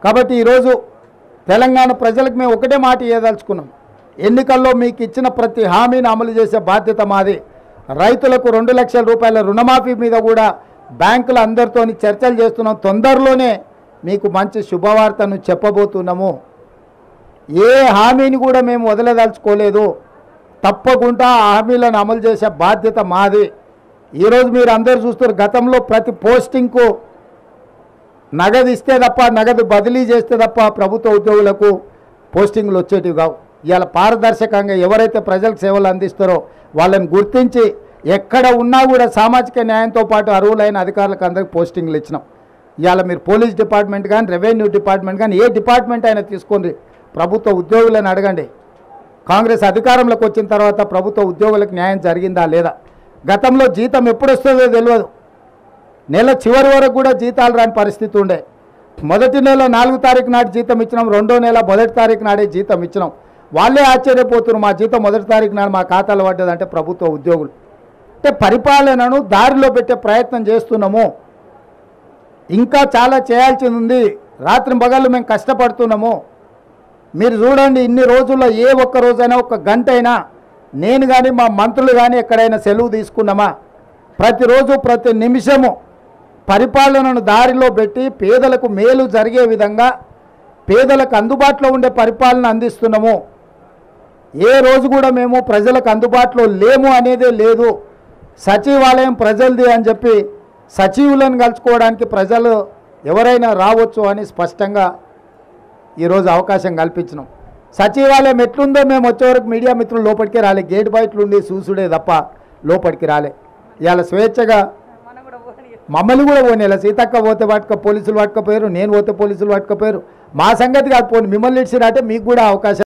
కాబట్టి ఈరోజు తెలంగాణ ప్రజలకు మేము ఒకటే మాట ఇవ్వదలుచుకున్నాం. ఎన్నికల్లో మీకు ఇచ్చిన ప్రతి హామీని అమలు చేసే బాధ్యత మాది. రైతులకు 2 లక్షల రూపాయల రుణమాఫీ మీద కూడా బ్యాంకుల అందరితో చర్చలు చేస్తున్నాం. తొందరలోనే మీకు మంచి శుభవార్తను చెప్పబోతున్నాము. ఏ హామీని కూడా మేము వదలదలుచుకోలేదు. తప్పకుండా ఆ హామీలను అమలు చేసే బాధ్యత మాది. ఈరోజు మీరు అందరూ చూస్తారు, గతంలో ప్రతి పోస్టింగ్కు నగదు ఇస్తే తప్ప, నగదు బదిలీ చేస్తే తప్ప ప్రభుత్వ ఉద్యోగులకు పోస్టింగ్లు వచ్చేటివి కావు. ఇవాళ పారదర్శకంగా ఎవరైతే ప్రజలకు సేవలు అందిస్తారో వాళ్ళని గుర్తించి ఎక్కడ ఉన్నా కూడా సామాజిక న్యాయంతో పాటు అర్హులైన అధికారులకు అందరికీ పోస్టింగ్లు ఇచ్చినాం. ఇవాళ మీరు పోలీస్ డిపార్ట్మెంట్ కానీ, రెవెన్యూ డిపార్ట్మెంట్ కానీ, ఏ డిపార్ట్మెంట్ అయినా తీసుకోండి, ప్రభుత్వ ఉద్యోగులను అడగండి. కాంగ్రెస్ అధికారంలోకి వచ్చిన తర్వాత ప్రభుత్వ ఉద్యోగులకు న్యాయం జరిగిందా లేదా? గతంలో జీతం ఎప్పుడు వస్తుందో తెలియదు. నెల చివరి వరకు కూడా జీతాలు రాని పరిస్థితి ఉండే. మొదటి నెల 4 తారీఖు నాటి జీతం ఇచ్చినాం, రెండో నెల 1 తారీఖు నాడే జీతం ఇచ్చినాం. వాళ్ళే ఆశ్చర్యపోతున్నారు, మా జీతం 1 తారీఖు నాడు మా ఖాతాలో పడ్డదంటే ప్రభుత్వ ఉద్యోగులు. అంటే పరిపాలనను దారిలో పెట్టే ప్రయత్నం చేస్తున్నాము. ఇంకా చాలా చేయాల్సింది ఉంది. రాత్రి పగళ్ళు మేము కష్టపడుతున్నాము. మీరు చూడండి, ఇన్ని రోజుల్లో ఏ ఒక్క రోజైనా, ఒక్క గంట అయినా నేను కానీ మా మంత్రులు కానీ ఎక్కడైనా సెలవు తీసుకున్నామా? ప్రతిరోజు ప్రతి నిమిషము పరిపాలనను దారిలో పెట్టి పేదలకు మేలు జరిగే విధంగా, పేదలకు అందుబాటులో ఉండే పరిపాలన అందిస్తున్నాము. ఏ రోజు కూడా మేము ప్రజలకు అందుబాటులో లేము అనేదే లేదు. సచివాలయం ప్రజలది అని చెప్పి సచివులను కలుసుకోవడానికి ప్రజలు ఎవరైనా రావచ్చు అని స్పష్టంగా ఈరోజు అవకాశం కల్పించినాం. సచివాలయం ఎట్లుందో మేము వచ్చేవరకు మీడియా మిత్రులు లోపలికి రాలే, గేట్ బయటలు ఉండి చూసుడే తప్ప లోపలికి రాలే. ఇవాళ స్వేచ్ఛగా మమ్మల్ని కూడా పోనీ, సీతక్క పోతే పోలీసులు పట్టుకపోయారు, నేను పోతే పోలీసులు పట్టుకపోయారు. మా సంగతి కాకపోయింది, మిమ్మల్ని ఇచ్చినట్టే మీకు కూడా అవకాశం